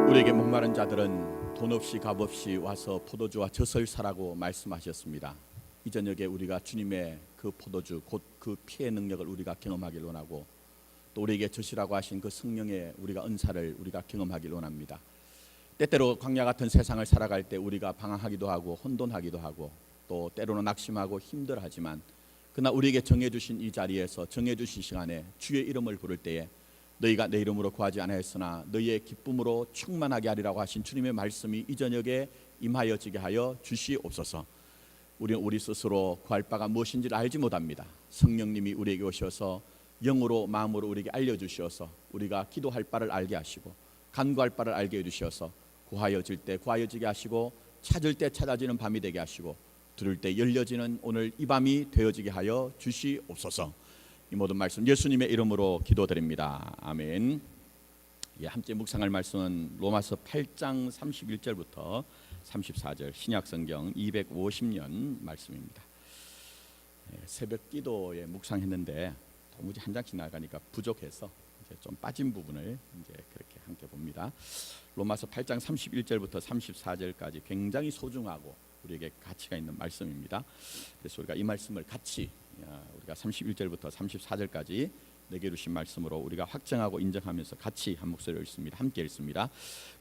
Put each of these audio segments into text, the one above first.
우리에게 목마른 자들은 돈 없이 값 없이 와서 포도주와 젖을 사라고 말씀하셨습니다. 이 저녁에 우리가 주님의 그 포도주 곧 그 피의 능력을 우리가 경험하길 원하고, 또 우리에게 젖이라고 하신 그 성령의 우리가 은사를 우리가 경험하길 원합니다. 때때로 광야 같은 세상을 살아갈 때 우리가 방황하기도 하고 혼돈하기도 하고 또 때로는 낙심하고 힘들어하지만, 그러나 우리에게 정해주신 이 자리에서 정해주신 시간에 주의 이름을 부를 때에 너희가 내 이름으로 구하지 아니하였으나 너희의 기쁨으로 충만하게 하리라고 하신 주님의 말씀이 이 저녁에 임하여지게 하여 주시옵소서. 우리는 우리 스스로 구할 바가 무엇인지를 알지 못합니다. 성령님이 우리에게 오셔서 영으로 마음으로 우리에게 알려주셔서 우리가 기도할 바를 알게 하시고 간구할 바를 알게 해주셔서 구하여질 때 구하여지게 하시고 찾을 때 찾아지는 밤이 되게 하시고 들을 때 열려지는 오늘 이 밤이 되어지게 하여 주시옵소서. 이 모든 말씀 예수님의 이름으로 기도드립니다. 아멘. 함께 묵상할 말씀은 로마서 8장 31절부터 34절 신약성경 250년 말씀입니다. 새벽 기도에 묵상했는데 도무지 한 장씩 나가니까 부족해서 이제 좀 빠진 부분을 이제 그렇게 함께 봅니다. 로마서 8장 31절부터 34절까지 굉장히 소중하고 우리에게 가치가 있는 말씀입니다. 그래서 우리가 이 말씀을 같이 우리가 31절부터 34절까지 내게 주신 말씀으로 우리가 확정하고 인정하면서 같이 한 목소리로 읽습니다. 함께 읽습니다.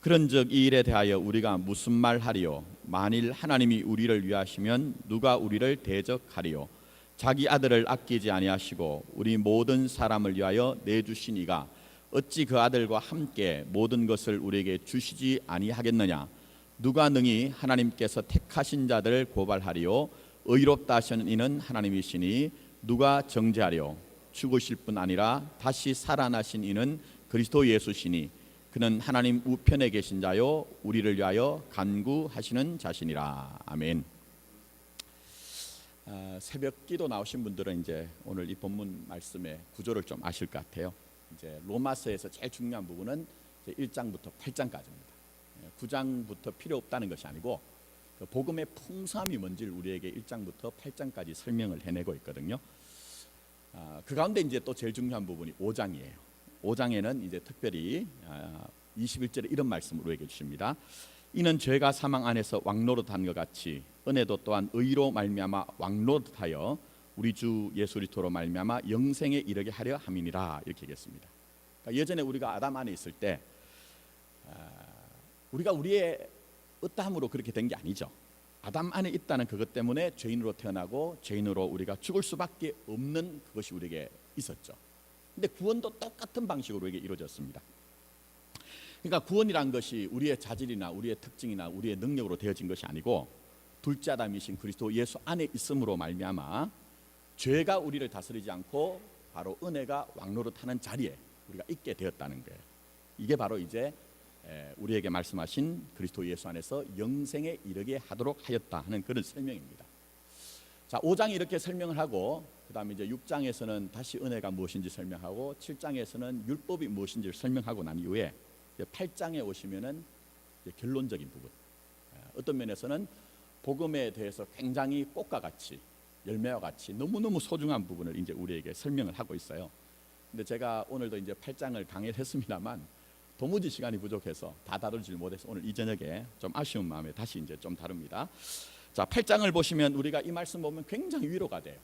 그런즉 이 일에 대하여 우리가 무슨 말하리요? 만일 하나님이 우리를 위하시면 누가 우리를 대적하리요? 자기 아들을 아끼지 아니하시고 우리 모든 사람을 위하여 내주신 이가 어찌 그 아들과 함께 모든 것을 우리에게 주시지 아니하겠느냐? 누가 능히 하나님께서 택하신 자들을 고발하리요? 의롭다 하시는 이는 하나님이시니 누가 정죄하리요? 죽으실 뿐 아니라 다시 살아나신 이는 그리스도 예수시니 그는 하나님 우편에 계신 자요 우리를 위하여 간구하시는 자신이라. 아멘. 새벽 기도 나오신 분들은 이제 오늘 이 본문 말씀의 구조를 좀 아실 것 같아요. 이제 로마서에서 제일 중요한 부분은 1장부터 8장까지입니다. 9장부터 필요 없다는 것이 아니고 그 복음의 풍성함이 뭔지를 우리에게 1장부터 8장까지 설명을 해내고 있거든요. 그 가운데 이제 또 제일 중요한 부분이 5장이에요. 5장에는 이제 특별히 21절에 이런 말씀을 우리에게 주십니다. 이는 죄가 사망 안에서 왕노릇한 것 같이 은혜도 또한 의로 말미암아 왕노릇하여 우리 주 예수 그리스도로 말미암아 영생에 이르게 하려 함이니라. 이렇게 얘기했습니다. 그러니까 예전에 우리가 아담 안에 있을 때 우리가 우리의 어떠함으로 그렇게 된 게 아니죠. 아담 안에 있다는 그것 때문에 죄인으로 태어나고 죄인으로 우리가 죽을 수밖에 없는 그것이 우리에게 있었죠. 근데 구원도 똑같은 방식으로 우리에게 이루어졌습니다. 그러니까 구원이란 것이 우리의 자질이나 우리의 특징이나 우리의 능력으로 되어진 것이 아니고 둘째 아담이신 그리스도 예수 안에 있음으로 말미암아 죄가 우리를 다스리지 않고 바로 은혜가 왕노릇하는 자리에 우리가 있게 되었다는 거예요. 이게 바로 이제 우리에게 말씀하신 그리스도 예수 안에서 영생에 이르게 하도록 하였다 하는 그런 설명입니다. 자, 5장이 이렇게 설명을 하고 그 다음에 이제 6장에서는 다시 은혜가 무엇인지 설명하고 7장에서는 율법이 무엇인지를 설명하고 난 이후에 8장에 오시면은 결론적인 부분, 어떤 면에서는 복음에 대해서 굉장히 꽃과 같이 열매와 같이 너무너무 소중한 부분을 이제 우리에게 설명을 하고 있어요. 근데 제가 오늘도 이제 8장을 강의를 했습니다만 도무지 시간이 부족해서 다 다루질 못해서 오늘 이 저녁에 좀 아쉬운 마음에 다시 이제 좀 다룹니다. 자, 8장을 보시면 우리가 이 말씀 보면 굉장히 위로가 돼요.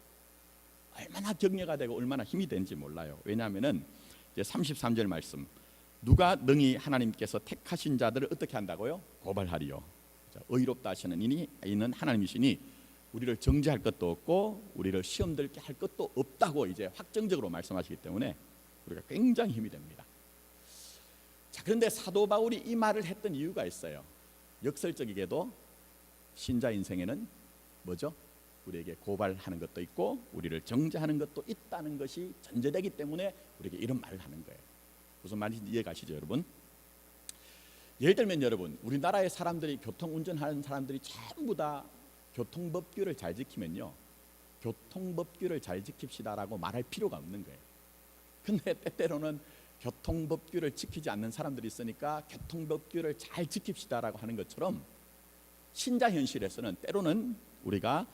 얼마나 격려가 되고 얼마나 힘이 되는지 몰라요. 왜냐하면은 이제 33절 말씀, 누가 능히 하나님께서 택하신 자들을 어떻게 한다고요? 고발하리요. 자, 의롭다 하시는 이는 하나님이시니 우리를 정죄할 것도 없고 우리를 시험 들게 할 것도 없다고 이제 확정적으로 말씀하시기 때문에 우리가 굉장히 힘이 됩니다. 자, 그런데 사도 바울이 이 말을 했던 이유가 있어요. 역설적이게도 신자 인생에는 뭐죠? 우리에게 고발하는 것도 있고 우리를 정죄하는 것도 있다는 것이 전제되기 때문에 우리에게 이런 말을 하는 거예요. 무슨 말인지 이해가시죠, 여러분? 예를 들면 여러분, 우리나라의 사람들이 교통운전하는 사람들이 전부 다 교통법규를 잘 지키면요, 교통법규를 잘 지킵시다라고 말할 필요가 없는 거예요. 근데 때때로는 교통법규를 지키지 않는 사람들이 있으니까 교통법규를 잘 지킵시다라고 하는 것처럼 신자 현실에서는 때로는 우리가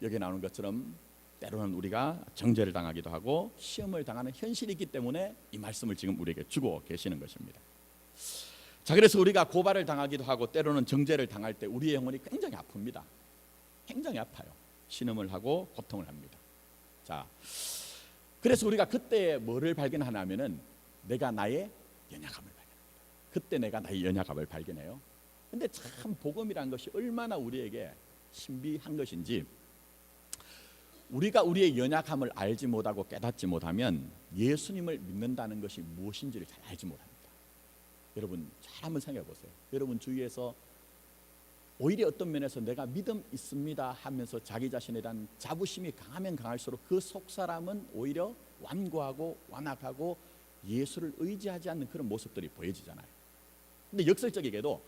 여기 나오는 것처럼 때로는 우리가 정죄를 당하기도 하고 시험을 당하는 현실이 있기 때문에 이 말씀을 지금 우리에게 주고 계시는 것입니다. 자, 그래서 우리가 고발을 당하기도 하고 때로는 정죄를 당할 때 우리의 영혼이 굉장히 아픕니다. 굉장히 아파요. 신음을 하고 고통을 합니다. 자, 그래서 우리가 그때 뭐를 발견하냐면은 내가 나의 연약함을 발견합니다. 그때 내가 나의 연약함을 발견해요. 근데 참 복음이란 것이 얼마나 우리에게 신비한 것인지, 우리가 우리의 연약함을 알지 못하고 깨닫지 못하면 예수님을 믿는다는 것이 무엇인지를 잘 알지 못합니다. 여러분 잘 한번 생각해 보세요. 여러분 주위에서 오히려 어떤 면에서 내가 믿음 있습니다 하면서 자기 자신에 대한 자부심이 강하면 강할수록 그 속 사람은 오히려 완고하고 완악하고 예수를 의지하지 않는 그런 모습들이 보여지잖아요. 근데 역설적이게도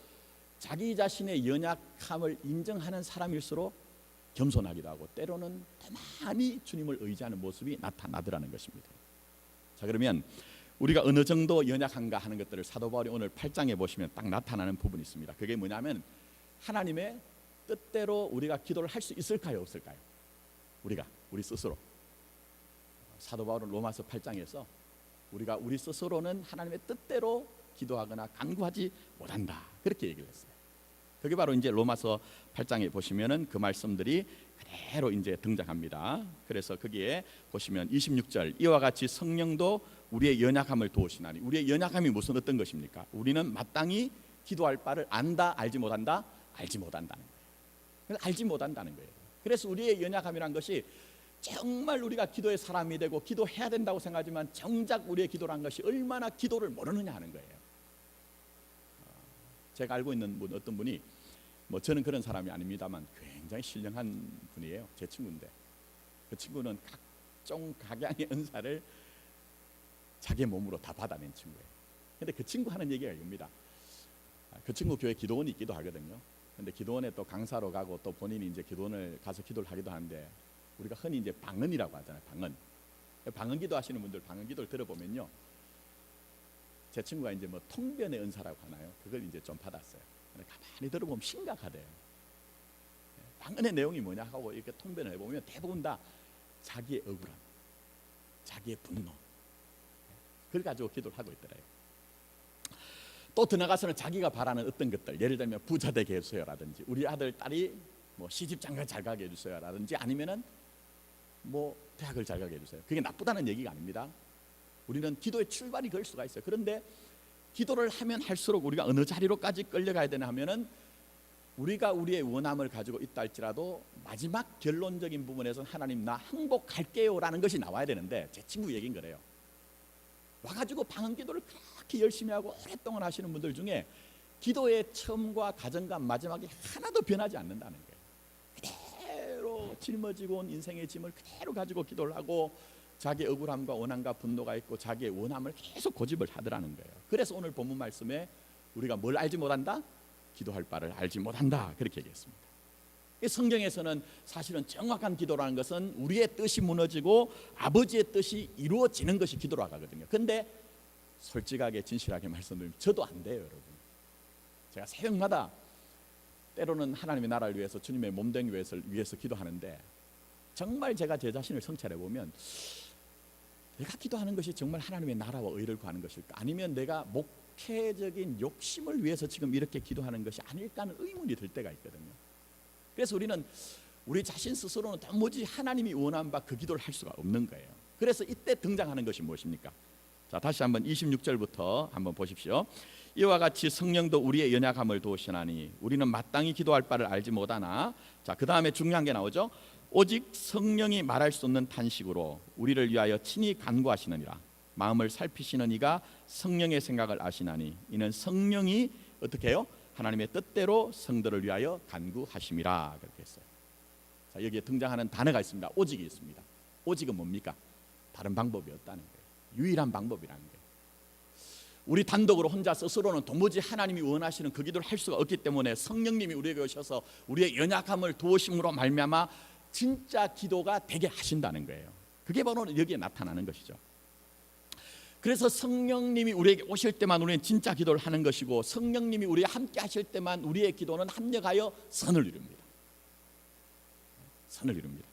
자기 자신의 연약함을 인정하는 사람일수록 겸손하기도 하고 때로는 더 많이 주님을 의지하는 모습이 나타나더라는 것입니다. 자, 그러면 우리가 어느 정도 연약한가 하는 것들을 사도 바울이 오늘 8장에 보시면 딱 나타나는 부분이 있습니다. 그게 뭐냐면 하나님의 뜻대로 우리가 기도를 할 수 있을까요, 없을까요? 우리 스스로. 사도 바울은 로마서 8장에서 우리가 우리 스스로는 하나님의 뜻대로 기도하거나 간구하지 못한다, 그렇게 얘기를 했어요. 그게 바로 이제 로마서 8장에 보시면은 그 말씀들이 그대로 이제 등장합니다. 그래서 거기에 보시면 26절, 이와 같이 성령도 우리의 연약함을 도우시나니, 우리의 연약함이 무슨 어떤 것입니까? 우리는 마땅히 기도할 바를 안다, 알지 못한다, 알지 못한다는 거예요. 알지 못한다는 거예요. 그래서 우리의 연약함이란 것이 정말 우리가 기도의 사람이 되고 기도해야 된다고 생각하지만 정작 우리의 기도란 것이 얼마나 기도를 모르느냐 하는 거예요. 제가 알고 있는 어떤 분이, 뭐 저는 그런 사람이 아닙니다만 굉장히 신령한 분이에요. 제 친구인데 그 친구는 각종 각양의 은사를 자기 몸으로 다 받아낸 친구예요. 근데 그 친구 하는 얘기가 이겁니다. 그 친구 교회 기도원이 있기도 하거든요. 근데 기도원에 또 강사로 가고 또 본인이 이제 기도원을 가서 기도를 하기도 하는데, 우리가 흔히 이제 방언이라고 하잖아요. 방언 기도 하시는 분들 방언 기도를 들어보면요, 제 친구가 이제 뭐 통변의 은사라고 하나요? 그걸 이제 좀 받았어요. 근데 가만히 들어보면 심각하대요. 방언의 내용이 뭐냐 하고 이렇게 통변을 해보면 대부분 다 자기의 억울함, 자기의 분노, 그걸 가지고 기도를 하고 있더래요. 또 더 나가서는 자기가 바라는 어떤 것들, 예를 들면 부자 되게 해주세요라든지, 우리 아들 딸이 뭐 시집 장가 잘 가게 해주세요라든지, 아니면은 뭐 대학을 잘 가게 해주세요. 그게 나쁘다는 얘기가 아닙니다. 우리는 기도의 출발이 그럴 수가 있어요. 그런데 기도를 하면 할수록 우리가 어느 자리로까지 끌려가야 되나 하면은, 우리가 우리의 원함을 가지고 있다 할지라도 마지막 결론적인 부분에서 하나님 나 항복할게요 라는 것이 나와야 되는데, 제 친구 얘기인 거래요. 와가지고 방언 기도를 그렇게 열심히 하고 오랫동안 하시는 분들 중에 기도의 처음과 가정과 마지막이 하나도 변하지 않는다는 거예요. 그대로 짊어지고 온 인생의 짐을 그대로 가지고 기도를 하고 자기의 억울함과 원함과 분노가 있고 자기의 원함을 계속 고집을 하더라는 거예요. 그래서 오늘 본문 말씀에 우리가 뭘 알지 못한다? 기도할 바를 알지 못한다, 그렇게 얘기했습니다. 성경에서는 사실은 정확한 기도라는 것은 우리의 뜻이 무너지고 아버지의 뜻이 이루어지는 것이 기도라고 하거든요. 근데 솔직하게 진실하게 말씀드리면 저도 안 돼요, 여러분. 제가 새벽마다 때로는 하나님의 나라를 위해서, 주님의 몸된 위해서 기도하는데, 정말 제가 제 자신을 성찰해 보면 내가 기도하는 것이 정말 하나님의 나라와 의를 구하는 것일까, 아니면 내가 목회적인 욕심을 위해서 지금 이렇게 기도하는 것이 아닐까 하는 의문이 들 때가 있거든요. 그래서 우리는 우리 자신 스스로는 도무지 하나님이 원하는 바 그 기도를 할 수가 없는 거예요. 그래서 이때 등장하는 것이 무엇입니까? 자, 다시 한번 26절부터 한번 보십시오. 이와 같이 성령도 우리의 연약함을 도우시나니 우리는 마땅히 기도할 바를 알지 못하나, 자, 그 다음에 중요한 게 나오죠. 오직 성령이 말할 수 없는 탄식으로 우리를 위하여 친히 간구하시느니라. 마음을 살피시는 이가 성령의 생각을 아시나니 이는 성령이 어떻게 해요? 하나님의 뜻대로 성도를 위하여 간구하심이라, 그렇게 했어요. 자, 여기에 등장하는 단어가 있습니다. 오직이 있습니다. 오직은 뭡니까? 다른 방법이 없다는 거예요. 유일한 방법이라는 거예요. 우리 단독으로 혼자 스스로는 도무지 하나님이 원하시는 그 기도를 할 수가 없기 때문에 성령님이 우리에게 오셔서 우리의 연약함을 도우심으로 말미암아 진짜 기도가 되게 하신다는 거예요. 그게 바로 여기에 나타나는 것이죠. 그래서 성령님이 우리에게 오실 때만 우리는 진짜 기도를 하는 것이고, 성령님이 우리와 함께 하실 때만 우리의 기도는 합력하여 선을 이룹니다. 선을 이룹니다.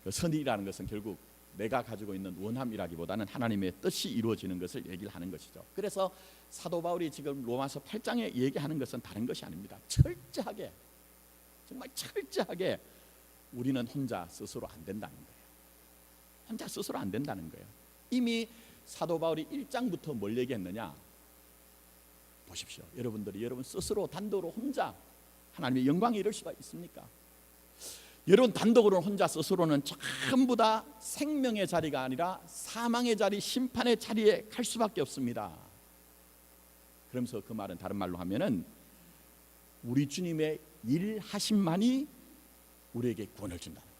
그 선이라는 것은 결국 내가 가지고 있는 원함이라기보다는 하나님의 뜻이 이루어지는 것을 얘기를 하는 것이죠. 그래서 사도 바울이 지금 로마서 8장에 얘기하는 것은 다른 것이 아닙니다. 철저하게, 정말 철저하게 우리는 혼자 스스로 안 된다는 거예요. 혼자 스스로 안 된다는 거예요. 이미 사도 바울이 1장부터 뭘 얘기했느냐 보십시오. 여러분들이 여러분 스스로 단독으로 혼자 하나님의 영광에 이를 수가 있습니까? 여러분 단독으로 혼자 스스로는 전부 다 생명의 자리가 아니라 사망의 자리, 심판의 자리에 갈 수밖에 없습니다. 그러면서 그 말은 다른 말로 하면은 우리 주님의 일하심만이 우리에게 구원을 준다는 거예요.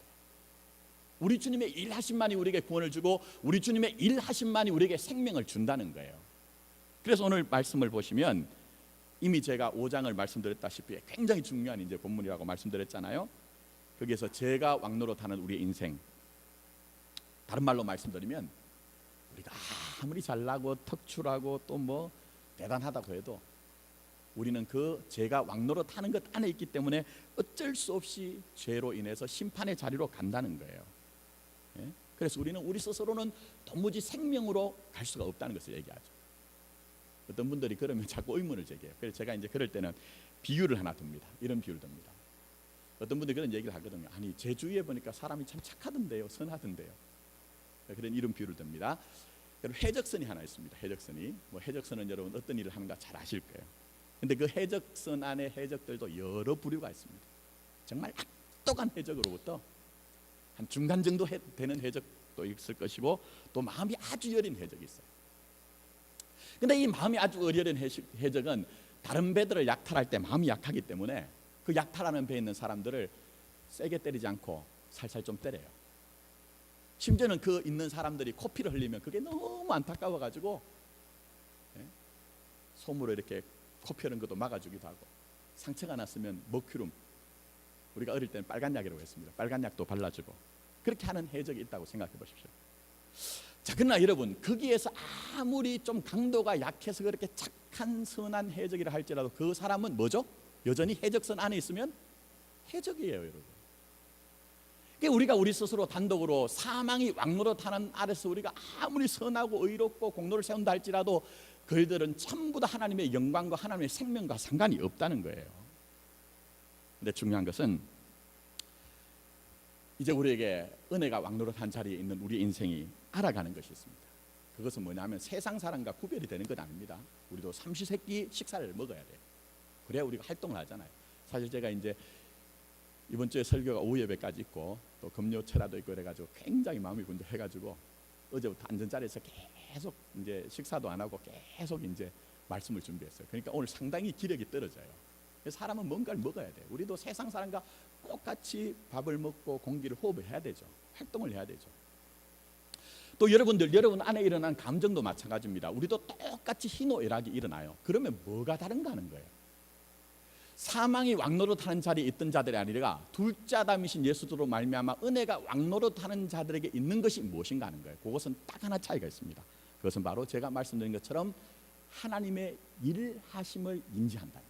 우리 주님의 일하심만이 우리에게 구원을 주고 우리 주님의 일하심만이 우리에게 생명을 준다는 거예요. 그래서 오늘 말씀을 보시면 이미 제가 5장을 말씀드렸다시피 굉장히 중요한 이제 본문이라고 말씀드렸잖아요. 거기에서 제가 왕노릇하는 우리의 인생, 다른 말로 말씀드리면 우리가 아무리 잘나고 턱출하고 또 뭐 대단하다고 해도 우리는 그 제가 왕노릇하는 것 안에 있기 때문에 어쩔 수 없이 죄로 인해서 심판의 자리로 간다는 거예요. 예? 그래서 우리는 우리 스스로는 도무지 생명으로 갈 수가 없다는 것을 얘기하죠. 어떤 분들이 그러면 자꾸 의문을 제기해요. 그래서 제가 이제 그럴 때는 비유를 하나 듭니다. 이런 비유를 듭니다. 어떤 분들이 그런 얘기를 하거든요. 아니 제 주위에 보니까 사람이 참 착하던데요, 선하던데요. 그런 이런 비유를 듭니다. 여러분 해적선이 하나 있습니다. 해적선이 뭐 해적선은 여러분 어떤 일을 하는가 잘 아실 거예요. 근데 그 해적선 안에 해적들도 여러 부류가 있습니다. 정말 악독한 해적으로부터 한 중간 정도 되는 해적도 있을 것이고 또 마음이 아주 여린 해적이 있어요. 근데 이 마음이 아주 어려운 해적은 다른 배들을 약탈할 때 마음이 약하기 때문에 그 약탈하는 배에 있는 사람들을 세게 때리지 않고 살살 좀 때려요. 심지어는 그 있는 사람들이 코피를 흘리면 그게 너무 안타까워가지고 솜으로 이렇게 코피 흐르는 것도 막아주기도 하고, 상처가 났으면 머큐름, 우리가 어릴 때는 빨간 약이라고 했습니다. 빨간 약도 발라주고 그렇게 하는 해적이 있다고 생각해 보십시오. 자, 그러나 여러분 거기에서 아무리 좀 강도가 약해서 그렇게 착한 선한 해적이라 할지라도 그 사람은 뭐죠? 여전히 해적선 안에 있으면 해적이에요, 여러분. 그러니까 우리가 우리 스스로 단독으로 사망이 왕노릇하는 아래서 우리가 아무리 선하고 의롭고 공로를 세운다 할지라도 그들은 전부 다 하나님의 영광과 하나님의 생명과 상관이 없다는 거예요. 근데 중요한 것은 이제 우리에게 은혜가 왕노릇한 자리에 있는 우리 인생이 알아가는 것이 있습니다. 그것은 뭐냐면 세상 사람과 구별이 되는 것 아닙니다. 우리도 삼시세끼 식사를 먹어야 돼요. 그래야 우리가 활동을 하잖아요. 사실 제가 이제 이번 주에 설교가 오후 예배까지 있고 또 금요철야도 있고 그래가지고 굉장히 마음이 분주해가지고 어제부터 앉은 자리에서 계속 이제 식사도 안 하고 계속 이제 말씀을 준비했어요. 그러니까 오늘 상당히 기력이 떨어져요. 사람은 뭔가를 먹어야 돼요. 우리도 세상 사람과 똑같이 밥을 먹고 공기를 호흡을 해야 되죠. 활동을 해야 되죠. 또 여러분 안에 일어난 감정도 마찬가지입니다. 우리도 똑같이 희노애락이 일어나요. 그러면 뭐가 다른가 하는 거예요. 사망이 왕노릇하는 자리에 있던 자들이 아니라 둘째 아담이신 예수로 말미암아 은혜가 왕노릇하는 자들에게 있는 것이 무엇인가 하는 거예요. 그것은 딱 하나 차이가 있습니다. 그것은 바로 제가 말씀드린 것처럼 하나님의 일하심을 인지한다는 거예요.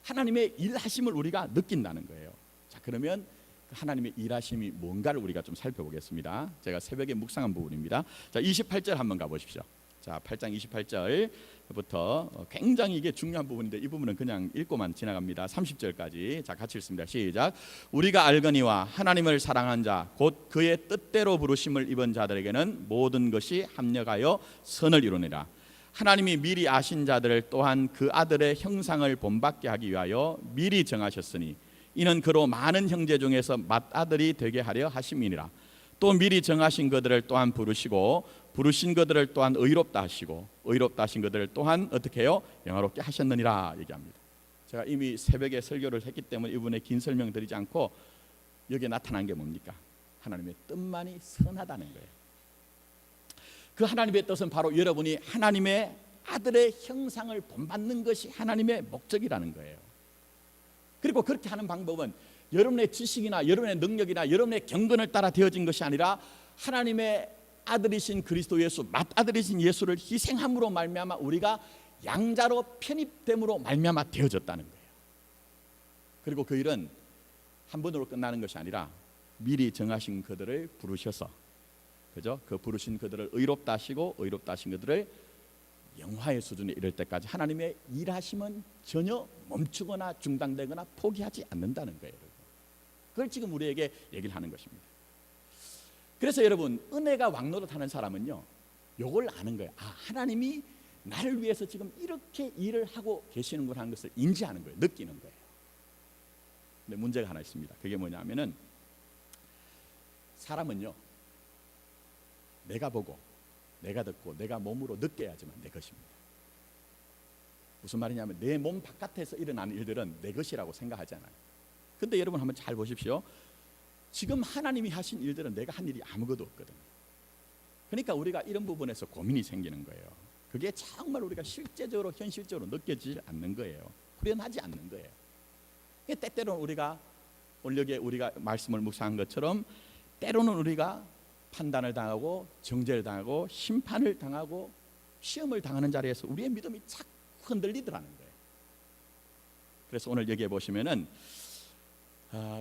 하나님의 일하심을 우리가 느낀다는 거예요. 자, 그러면 하나님의 일하심이 뭔가를 우리가 좀 살펴보겠습니다. 제가 새벽에 묵상한 부분입니다. 자, 28절 한번 가보십시오. 자, 8장 28절부터 굉장히 이게 중요한 부분인데 이 부분은 그냥 읽고만 지나갑니다. 30절까지. 자, 같이 읽습니다. 시작. 우리가 알거니와 하나님을 사랑한 자 곧 그의 뜻대로 부르심을 입은 자들에게는 모든 것이 합력하여 선을 이루니라. 하나님이 미리 아신 자들을 또한 그 아들의 형상을 본받게 하기 위하여 미리 정하셨으니 이는 그로 많은 형제 중에서 맏아들이 되게 하려 하심이니라. 또 미리 정하신 그들을 또한 부르시고 부르신 그들을 또한 의롭다 하시고 의롭다 하신 그들을 또한 어떻게 해요? 영화롭게 하셨느니라 얘기합니다. 제가 이미 새벽에 설교를 했기 때문에 이분의 긴 설명 드리지 않고 여기에 나타난 게 뭡니까? 하나님의 뜻만이 선하다는 거예요. 그 하나님의 뜻은 바로 여러분이 하나님의 아들의 형상을 본받는 것이 하나님의 목적이라는 거예요. 그리고 그렇게 하는 방법은 여러분의 지식이나 여러분의 능력이나 여러분의 경건을 따라 되어진 것이 아니라 하나님의 아들이신 그리스도 예수, 맏아들이신 예수를 희생함으로 말미암아 우리가 양자로 편입됨으로 말미암아 되어졌다는 거예요. 그리고 그 일은 한 번으로 끝나는 것이 아니라 미리 정하신 그들을 부르셔서, 그죠? 그 부르신 그들을 의롭다 하시고 의롭다 하신 그들을 영화의 수준에 이를 때까지 하나님의 일하심은 전혀 멈추거나 중단되거나 포기하지 않는다는 거예요. 여러분. 그걸 지금 우리에게 얘기를 하는 것입니다. 그래서 여러분, 은혜가 왕노릇하는 사람은요, 요걸 아는 거예요. 아, 하나님이 나를 위해서 지금 이렇게 일을 하고 계시는구나 하는 것을 인지하는 거예요. 느끼는 거예요. 근데 문제가 하나 있습니다. 그게 뭐냐면은, 사람은요, 내가 보고 내가 듣고 내가 몸으로 느껴야지만 내 것입니다. 무슨 말이냐면, 내 몸 바깥에서 일어나는 일들은 내 것이라고 생각하잖아요. 근데 여러분 한번 잘 보십시오. 지금 하나님이 하신 일들은 내가 한 일이 아무것도 없거든요. 그러니까 우리가 이런 부분에서 고민이 생기는 거예요. 그게 정말 우리가 실제적으로 현실적으로 느껴지지 않는 거예요. 후련하지 않는 거예요. 때때로는 우리가 오늘 여기 우리가 말씀을 묵상한 것처럼, 때로는 우리가 판단을 당하고 정죄를 당하고 심판을 당하고 시험을 당하는 자리에서 우리의 믿음이 자꾸 흔들리더라는 거예요. 그래서 오늘 여기에 보시면은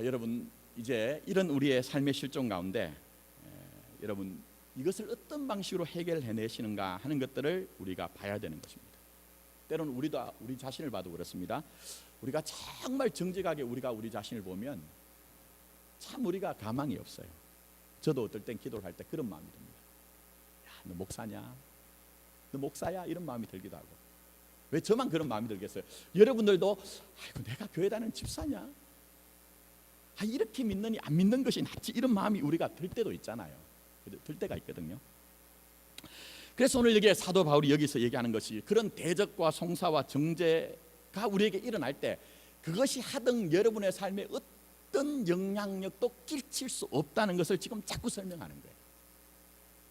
여러분, 이제 이런 우리의 삶의 실종 가운데 여러분, 이것을 어떤 방식으로 해결해내시는가 하는 것들을 우리가 봐야 되는 것입니다. 때로는 우리 자신을 봐도 그렇습니다. 우리가 정말 정직하게 우리가 우리 자신을 보면 참 우리가 가망이 없어요. 저도 어떨 땐 기도를 할 때 그런 마음이 듭니다. 야, 너 목사냐? 너 목사야? 이런 마음이 들기도 하고. 왜 저만 그런 마음이 들겠어요? 여러분들도 아이고, 내가 교회 다니는 집사냐? 아, 이렇게 믿느니 안 믿는 것이 낫지, 이런 마음이 우리가 들 때도 있잖아요. 들 때가 있거든요. 그래서 오늘 여기에 사도 바울이 여기서 얘기하는 것이, 그런 대적과 송사와 정죄가 우리에게 일어날 때 그것이 하등 여러분의 삶에 어떤 영향력도 끼칠 수 없다는 것을 지금 자꾸 설명하는 거예요.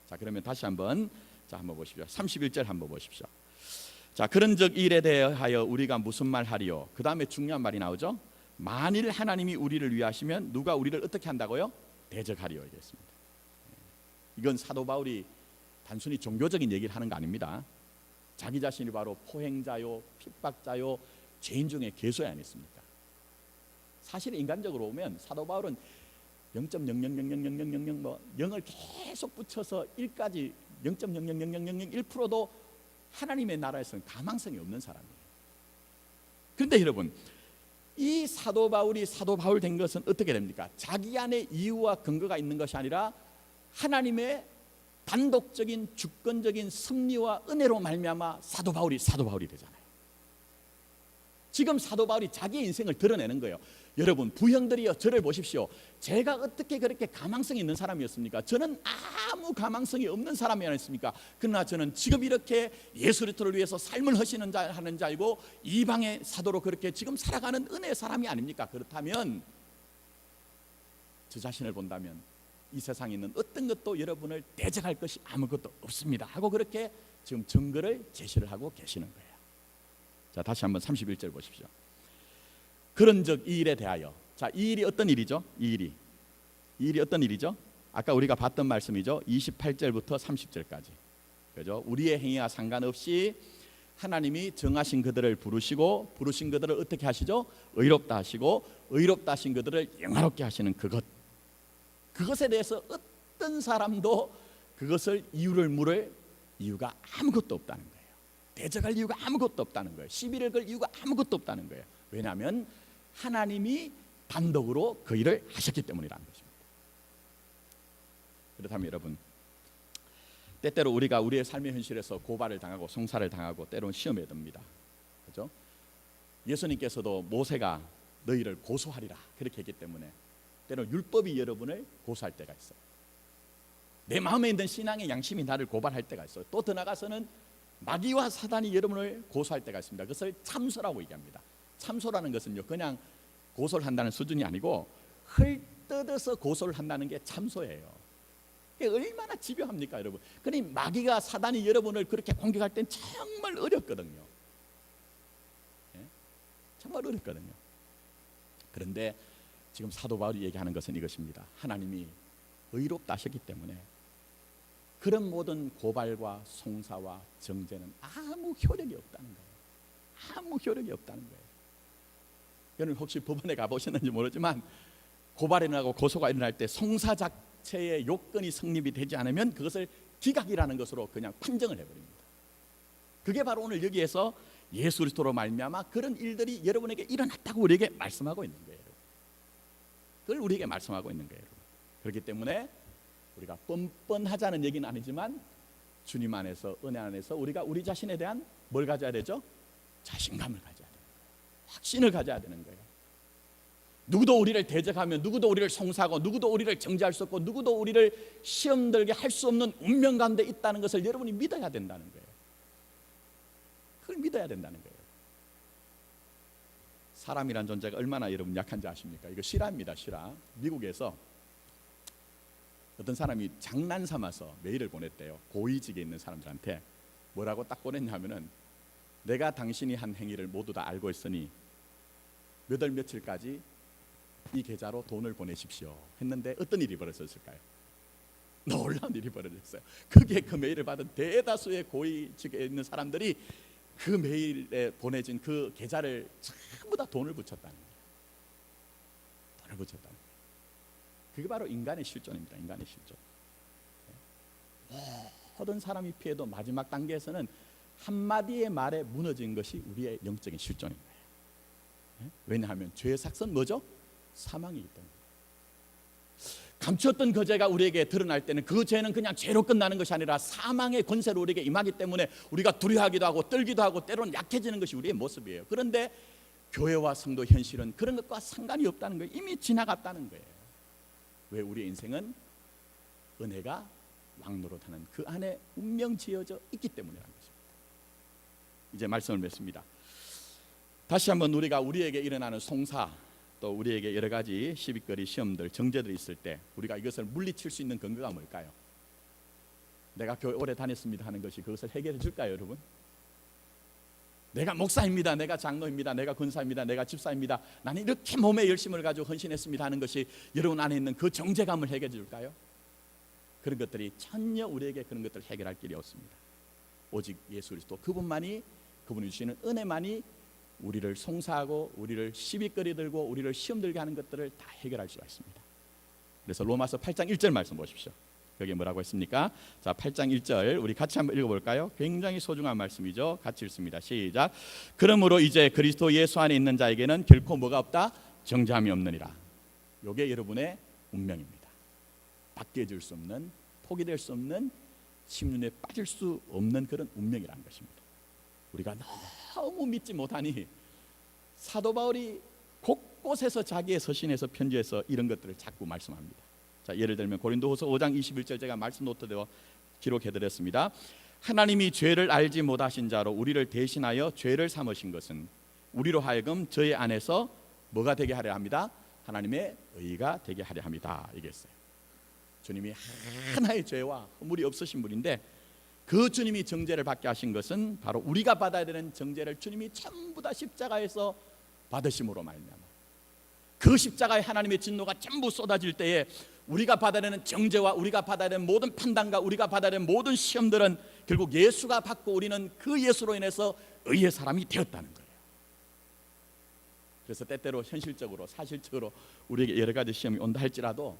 자, 그러면 다시 한번 보십시오. 31절 한번 보십시오. 자, 그런즉 일에 대하여 우리가 무슨 말 하리요? 그 다음에 중요한 말이 나오죠. 만일 하나님이 우리를 위하시면 누가 우리를 어떻게 한다고요? 대적하리요, 이랬습니다. 이건 사도 바울이 단순히 종교적인 얘기를 하는 거 아닙니다. 자기 자신이 바로 포행자요, 핍박자요, 죄인 중에 괴수야 아니었습니까? 사실 인간적으로 보면 사도 바울은 0.000000000 뭐 0을 계속 붙여서 1까지 0.0000001%도 하나님의 나라에서는 가망성이 없는 사람이에요. 그런데 여러분, 이 사도 바울이 사도 바울 된 것은 어떻게 됩니까? 자기 안에 이유와 근거가 있는 것이 아니라 하나님의 단독적인 주권적인 섭리와 은혜로 말미암아 사도 바울이 되잖아요. 지금 사도 바울이 자기의 인생을 드러내는 거예요. 여러분, 부형들이여, 저를 보십시오. 제가 어떻게 그렇게 가망성이 있는 사람이었습니까? 저는 아무 가망성이 없는 사람이 아니었습니까? 그러나 저는 지금 이렇게 예수 그리스도를 위해서 삶을 하시는 자 하는 자이고 이방의 사도로 그렇게 지금 살아가는 은혜의 사람이 아닙니까? 그렇다면 저 자신을 본다면 이 세상에 있는 어떤 것도 여러분을 대적할 것이 아무것도 없습니다 하고 그렇게 지금 증거를 제시를 하고 계시는 거예요. 자, 다시 한번 31절 보십시오. 그런즉 이 일에 대하여, 자, 이 일이 어떤 일이죠? 이 일이 어떤 일이죠? 아까 우리가 봤던 말씀이죠. 28절부터 30절까지. 그죠? 우리의 행위와 상관없이 하나님이 정하신 그들을 부르시고 부르신 그들을 어떻게 하시죠? 의롭다 하시고 의롭다 하신 그들을 영화롭게 하시는 그것에 대해서 어떤 사람도 그것을 이유를 물을 이유가 아무것도 없다는 거예요. 대적할 이유가 아무것도 없다는 거예요. 시비를 걸 이유가 아무것도 없다는 거예요. 왜냐하면 하나님이 단독으로 그 일을 하셨기 때문이라는 것입니다. 그렇다면 여러분, 때때로 우리가 우리의 삶의 현실에서 고발을 당하고 송사를 당하고 때로는 시험에 듭니다. 그렇죠? 예수님께서도 모세가 너희를 고소하리라 그렇게 했기 때문에 때로는 율법이 여러분을 고소할 때가 있어요. 내 마음에 있는 신앙의 양심이 나를 고발할 때가 있어요. 또 더 나가서는 마귀와 사단이 여러분을 고소할 때가 있습니다. 그것을 참소라고 얘기합니다. 참소라는 것은요, 그냥 고소를 한다는 수준이 아니고 헐뜯어서 고소를 한다는 게 참소예요. 이게 얼마나 집요합니까, 여러분? 그러니 마귀가 사단이 여러분을 그렇게 공격할 땐 정말 어렵거든요. 예? 정말 어렵거든요. 그런데 지금 사도 바울이 얘기하는 것은 이것입니다. 하나님이 의롭다 하셨기 때문에 그런 모든 고발과 송사와 정죄는 아무 효력이 없다는 거예요. 아무 효력이 없다는 거예요. 여러분 혹시 법원에 가보셨는지 모르지만 고발이 일어나고 고소가 일어날 때 송사 자체의 요건이 성립이 되지 않으면 그것을 기각이라는 것으로 그냥 판정을 해버립니다. 그게 바로 오늘 여기에서 예수 그리스도로 말미암아 그런 일들이 여러분에게 일어났다고 우리에게 말씀하고 있는 거예요. 그걸 우리에게 말씀하고 있는 거예요. 그렇기 때문에 우리가 뻔뻔하자는 얘기는 아니지만 주님 안에서, 은혜 안에서 우리가 우리 자신에 대한 뭘 가져야 되죠? 자신감을 가져야 돼요. 확신을 가져야 되는 거예요. 누구도 우리를 대적하며, 누구도 우리를 송사하고, 누구도 우리를 정죄할 수 없고, 누구도 우리를 시험 들게 할 수 없는 운명 가운데 있다는 것을 여러분이 믿어야 된다는 거예요. 그걸 믿어야 된다는 거예요. 사람이란 존재가 얼마나 여러분 약한지 아십니까? 이거 실화입니다. 실화. 미국에서 어떤 사람이 장난 삼아서 메일을 보냈대요. 고위직에 있는 사람들한테 뭐라고 딱 보냈냐면은, 내가 당신이 한 행위를 모두 다 알고 있으니 몇 월 며칠까지 이 계좌로 돈을 보내십시오 했는데 어떤 일이 벌어졌을까요? 놀라운 일이 벌어졌어요. 그게 그 메일을 받은 대다수의 고위직에 있는 사람들이 그 메일에 보내진 그 계좌를 전부 다 돈을 붙였다는 거예요. 돈을 붙였다는 거예요. 그게 바로 인간의 실존입니다. 인간의 실존. 모든 사람이 피해도 마지막 단계에서는 한마디의 말에 무너진 것이 우리의 영적인 실존인 거예요. 왜냐하면 죄의 삭선 뭐죠? 사망이기 때문에. 감추었던 그 죄가 우리에게 드러날 때는 그 죄는 그냥 죄로 끝나는 것이 아니라 사망의 권세로 우리에게 임하기 때문에 우리가 두려워하기도 하고 떨기도 하고 때로는 약해지는 것이 우리의 모습이에요. 그런데 교회와 성도 현실은 그런 것과 상관이 없다는 거예요. 이미 지나갔다는 거예요. 왜? 우리의 인생은 은혜가 왕노릇하는 그 안에 운명 지어져 있기 때문이라는 것입니다. 이제 말씀을 맺습니다. 다시 한번 우리가 우리에게 일어나는 송사, 또 우리에게 여러 가지 시비거리, 시험들, 정죄들이 있을 때 우리가 이것을 물리칠 수 있는 근거가 뭘까요? 내가 교회 오래 다녔습니다 하는 것이 그것을 해결해 줄까요, 여러분? 내가 목사입니다, 내가 장로입니다, 내가 권사입니다, 내가 집사입니다, 나는 이렇게 몸에 열심을 가지고 헌신했습니다 하는 것이 여러분 안에 있는 그 정죄감을 해결해 줄까요? 그런 것들이 전혀 우리에게 그런 것들을 해결할 길이 없습니다. 오직 예수 그리스도 그분만이, 그분이 주시는 은혜만이 우리를 송사하고 우리를 시비거리 들고 우리를 시험 들게 하는 것들을 다 해결할 수가 있습니다. 그래서 로마서 8장 1절 말씀 보십시오. 여기 뭐라고 했습니까? 자, 8장 1절 우리 같이 한번 읽어볼까요? 굉장히 소중한 말씀이죠. 같이 읽습니다. 시작. 그러므로 이제 그리스도 예수 안에 있는 자에게는 결코 뭐가 없다? 정죄함이 없느니라. 이게 여러분의 운명입니다. 바뀌어질 수 없는, 포기될 수 없는, 심륜에 빠질 수 없는 그런 운명이라는 것입니다. 우리가 너무 믿지 못하니 사도 바울이 곳곳에서 자기의 서신에서 편지에서 이런 것들을 자꾸 말씀합니다. 자, 예를 들면 고린도후서 5장 21절 제가 말씀 노트대로 기록해드렸습니다. 하나님이 죄를 알지 못하신 자로 우리를 대신하여 죄를 삼으신 것은 우리로 하여금 저의 안에서 뭐가 되게 하려 합니다? 하나님의 의가 되게 하려 합니다. 이게 있어요. 주님이 하나의 죄와 허물이 없으신 분인데 그 주님이 정죄를 받게 하신 것은 바로 우리가 받아야 되는 정죄를 주님이 전부 다 십자가에서 받으심으로 말미암아 그 십자가에 하나님의 진노가 전부 쏟아질 때에 우리가 받아야 되는 정죄와 우리가 받아야 되는 모든 판단과 우리가 받아야 되는 모든 시험들은 결국 예수가 받고 우리는 그 예수로 인해서 의의 사람이 되었다는 거예요. 그래서 때때로 현실적으로 사실적으로 우리에게 여러 가지 시험이 온다 할지라도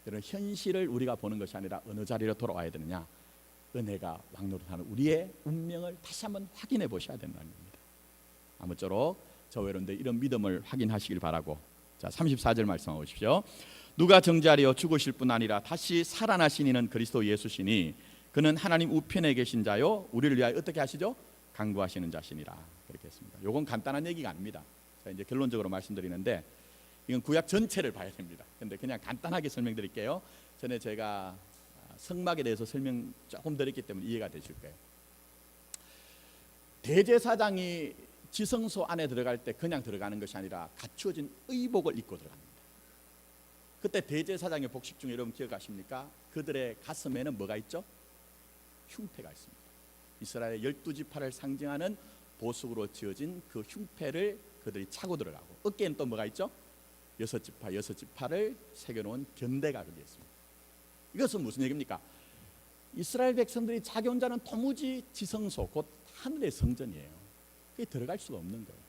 이런 현실을 우리가 보는 것이 아니라 어느 자리로 돌아와야 되느냐, 은혜가 왕노릇하는 우리의 운명을 다시 한번 확인해 보셔야 된다는 겁니다. 아무쪼록 저와 여러분들 이런 믿음을 확인하시길 바라고, 자 34절 말씀 보십시오. 누가 정죄하려 죽으실 뿐 아니라 다시 살아나신 이는 그리스도 예수시니 그는 하나님 우편에 계신 자요 우리를 위하여 어떻게 하시죠? 강구하시는 자시니라. 그렇게 했습니다. 이건 간단한 얘기가 아닙니다. 자, 이제 결론적으로 말씀드리는데 이건 구약 전체를 봐야 됩니다. 근데 그냥 간단하게 설명드릴게요. 전에 제가 성막에 대해서 설명 조금 드렸기 때문에 이해가 되실 거예요. 대제사장이 지성소 안에 들어갈 때 그냥 들어가는 것이 아니라 갖추어진 의복을 입고 들어갑니다. 그때 대제사장의 복식 중에 여러분 기억하십니까? 그들의 가슴에는 뭐가 있죠? 흉패가 있습니다. 이스라엘의 12지파를 상징하는 보석으로 지어진 그 흉패를 그들이 차고 들어가고, 어깨에는 또 뭐가 있죠? 6지파를 새겨놓은 견대가 거기에 있습니다. 이것은 무슨 얘기입니까? 이스라엘 백성들이 자기 혼자는 도무지 지성소, 곧 하늘의 성전이에요. 그게 들어갈 수가 없는 거예요.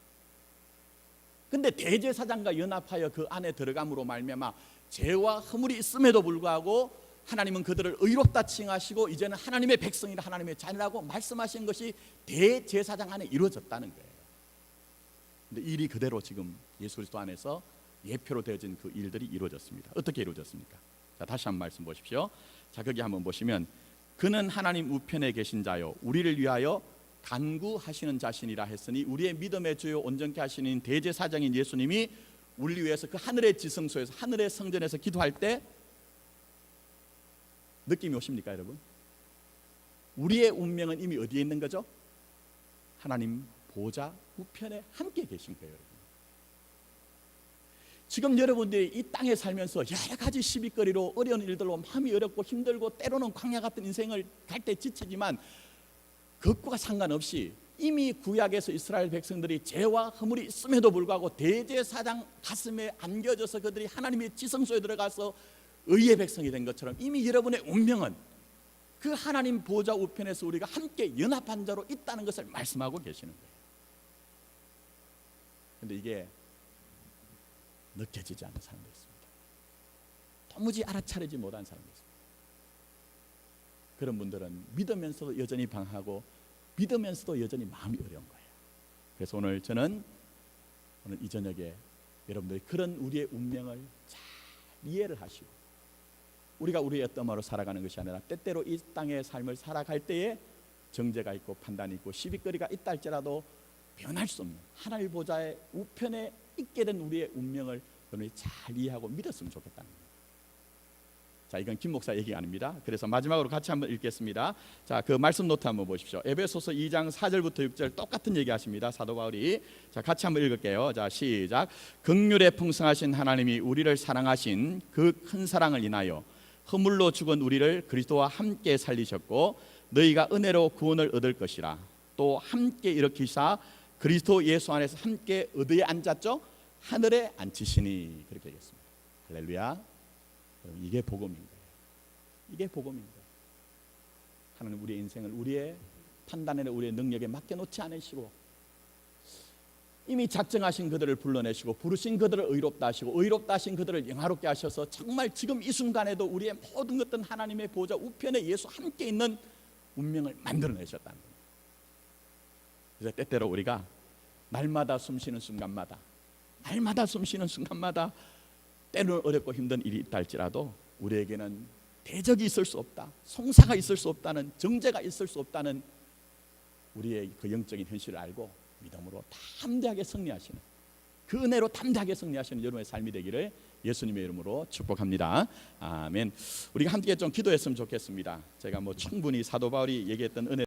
근데 대제사장과 연합하여 그 안에 들어감으로 말미암아 죄와 허물이 있음에도 불구하고 하나님은 그들을 의롭다 칭하시고 이제는 하나님의 백성이라 하나님의 자녀라고 말씀하신 것이 대제사장 안에 이루어졌다는 거예요. 근데 일이 그대로 지금 예수 그리스도 안에서 예표로 되어진 그 일들이 이루어졌습니다. 어떻게 이루어졌습니까? 자, 다시 한번 말씀 보십시오. 자, 거기 한번 보시면 그는 하나님 우편에 계신 자요 우리를 위하여 간구하시는 자신이라 했으니 우리의 믿음의 주요 온전케 하시는 대제사장인 예수님이 우리 위해서 그 하늘의 지성소에서 하늘의 성전에서 기도할 때 느낌이 오십니까, 여러분? 우리의 운명은 이미 어디에 있는 거죠? 하나님 보좌 우편에 함께 계신 거예요, 여러분. 지금 여러분들이 이 땅에 살면서 여러 가지 시비거리로 어려운 일들로 마음이 어렵고 힘들고 때로는 광야 같은 인생을 갈 때 지치지만 그것과 상관없이 이미 구약에서 이스라엘 백성들이 죄와 허물이 있음에도 불구하고 대제사장 가슴에 안겨져서 그들이 하나님의 지성소에 들어가서 의의 백성이 된 것처럼 이미 여러분의 운명은 그 하나님 보좌 우편에서 우리가 함께 연합한 자로 있다는 것을 말씀하고 계시는 거예요. 그런데 이게 느껴지지 않는 사람도 있습니다. 도무지 알아차리지 못한 사람도 있습니다. 그런 분들은 믿으면서도 여전히 방하고 믿으면서도 여전히 마음이 어려운 거예요. 그래서 오늘 저는 오늘 이 저녁에 여러분들이 그런 우리의 운명을 잘 이해를 하시고 우리가 우리의 어떤 마음으로 살아가는 것이 아니라 때때로 이 땅의 삶을 살아갈 때에 정죄가 있고 판단이 있고 시비거리가 있다 할지라도 변할 수 없는 하나님 보좌의 우편에 있게 된 우리의 운명을 여러분이 잘 이해하고 믿었으면 좋겠다는 거예요. 자, 이건 김 목사 얘기가 아닙니다. 그래서 마지막으로 같이 한번 읽겠습니다. 자, 그 말씀 노트 한번 보십시오. 에베소서 2장 4절부터 6절 똑같은 얘기 하십니다. 사도 바울이. 자, 같이 한번 읽을게요. 자, 시작. 긍휼에 풍성하신 하나님이 우리를 사랑하신 그 큰 사랑을 인하여 허물로 죽은 우리를 그리스도와 함께 살리셨고 너희가 은혜로 구원을 얻을 것이라. 또 함께 일으키사 그리스도 예수 안에서 함께 어디에 앉았죠? 하늘에 앉히시니. 그렇게 얘기했습니다. 할렐루야. 이게 복음인 거예요. 이게 복음인 거예요. 하나님 우리의 인생을 우리의 판단에 우리의 능력에 맡겨놓지 않으시고 이미 작정하신 그들을 불러내시고 부르신 그들을 의롭다 하시고 의롭다 하신 그들을 영화롭게 하셔서 정말 지금 이 순간에도 우리의 모든 것들은 하나님의 보좌 우편에 예수 함께 있는 운명을 만들어내셨다는 겁니다. 그래서 때때로 우리가 날마다 숨쉬는 순간마다 날마다 숨쉬는 순간마다 때로는 어렵고 힘든 일이 있다 할지라도 우리에게는 대적이 있을 수 없다, 송사가 있을 수 없다는, 정죄가 있을 수 없다는 우리의 그 영적인 현실을 알고 믿음으로 담대하게 승리하시는 그 은혜로 담대하게 승리하시는 여러분의 삶이 되기를 예수님의 이름으로 축복합니다. 아멘. 우리가 함께 좀 기도했으면 좋겠습니다. 제가 충분히 사도 바울이 얘기했던 은혜